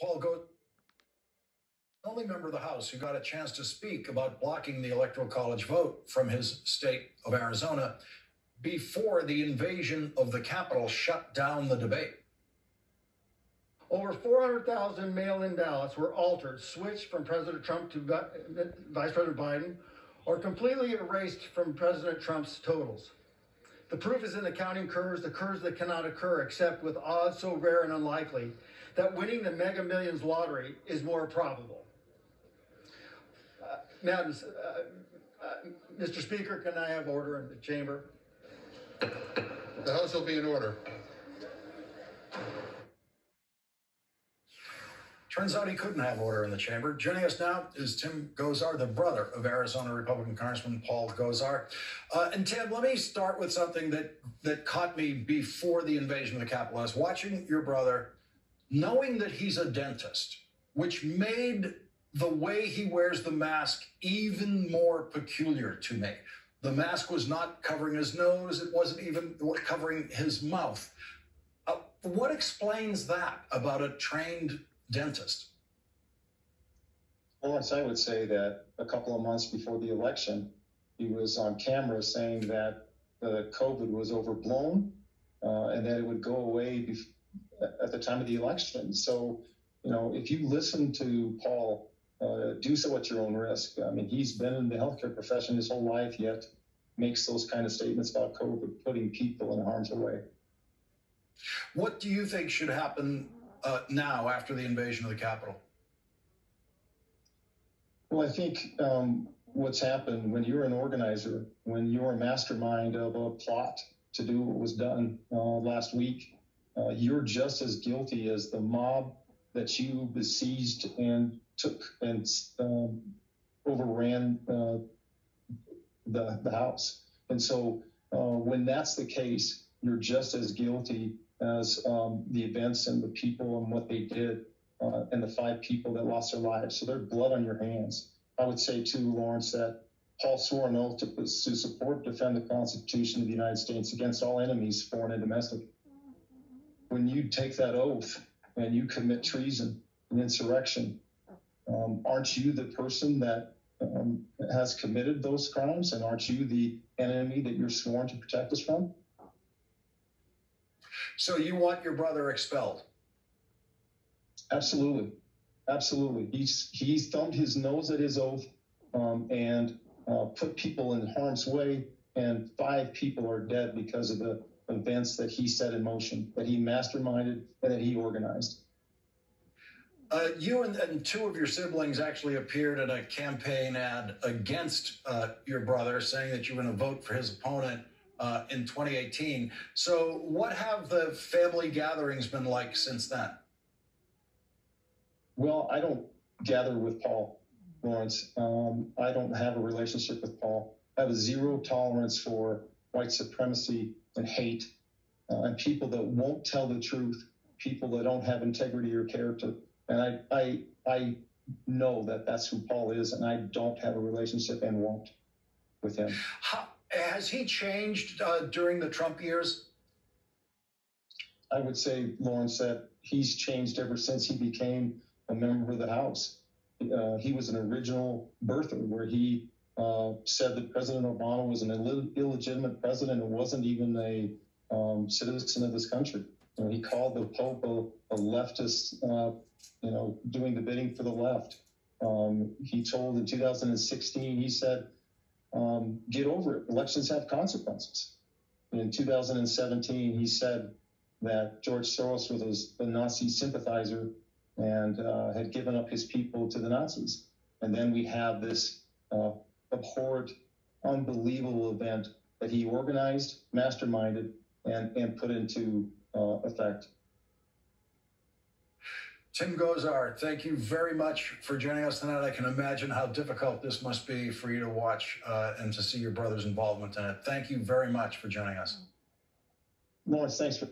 Paul Gosar, the only member of the House who got a chance to speak about blocking the Electoral College vote from his state of Arizona before the invasion of the Capitol shut down the debate. Over 400,000 mail-in ballots were altered, switched from President Trump to Vice President Biden, or completely erased from President Trump's totals. The proof is in the counting curves, the curves that cannot occur except with odds so rare and unlikely that winning the Mega Millions lottery is more probable. Mr. Speaker, can I have order in the chamber? The House will be in order. Turns out he couldn't have order in the chamber. Joining us now is Tim Gosar, the brother of Arizona Republican Congressman Paul Gosar. And Tim, let me start with something that caught me before the invasion of the Capitol. I was watching your brother, knowing that he's a dentist, which made the way he wears the mask even more peculiar to me. The mask was not covering his nose. It wasn't even covering his mouth. What explains that about a trained dentist? Well, I would say that a couple of months before the election, he was on camera saying that the COVID was overblown and that it would go away at the time of the election. So, if you listen to Paul, do so at your own risk. I mean, he's been in the healthcare profession his whole life, yet makes those kind of statements about COVID, putting people in harm's way. What do you think should happen now after the invasion of the Capitol? Well, I think what's happened when you're an organizer, when you're a mastermind of a plot to do what was done last week, you're just as guilty as the mob that you besieged and took and overran the House. And so when that's the case, you're just as guilty as the events and the people and what they did and the 5 people that lost their lives. So there's blood on your hands. I would say, too, Lawrence, that Paul swore an oath to support, defend the Constitution of the United States against all enemies, foreign and domestic. When you take that oath and you commit treason and insurrection, aren't you the person that has committed those crimes? And aren't you the enemy that you're sworn to protect us from? So you want your brother expelled? Absolutely. Absolutely. He's thumbed his nose at his oath and put people in harm's way, and 5 people are dead because of the events that he set in motion, that he masterminded and that he organized. You and 2 of your siblings actually appeared in a campaign ad against your brother, saying that you were going to vote for his opponent in 2018. So what have the family gatherings been like since then? Well, I don't gather with Paul, Lawrence. I don't have a relationship with Paul. I have a zero tolerance for white supremacy and hate and people that won't tell the truth, people that don't have integrity or character. And I know that that's who Paul is, and I don't have a relationship and won't with him. Has he changed during the Trump years? I would say, Lawrence, that he's changed ever since he became a member of the House. He was an original birther where he said that President Obama was an illegitimate president and wasn't even a citizen of this country. He called the Pope a leftist, doing the bidding for the left. He told in 2016, he said, get over it. Elections have consequences. In 2017, he said that George Soros was a Nazi sympathizer and had given up his people to the Nazis. And then we have this abhorrent, unbelievable event that he organized, masterminded, and put into effect. Tim Gosar, thank you very much for joining us tonight. I can imagine how difficult this must be for you to watch and to see your brother's involvement in it. Thank you very much for joining us. Lawrence, thanks for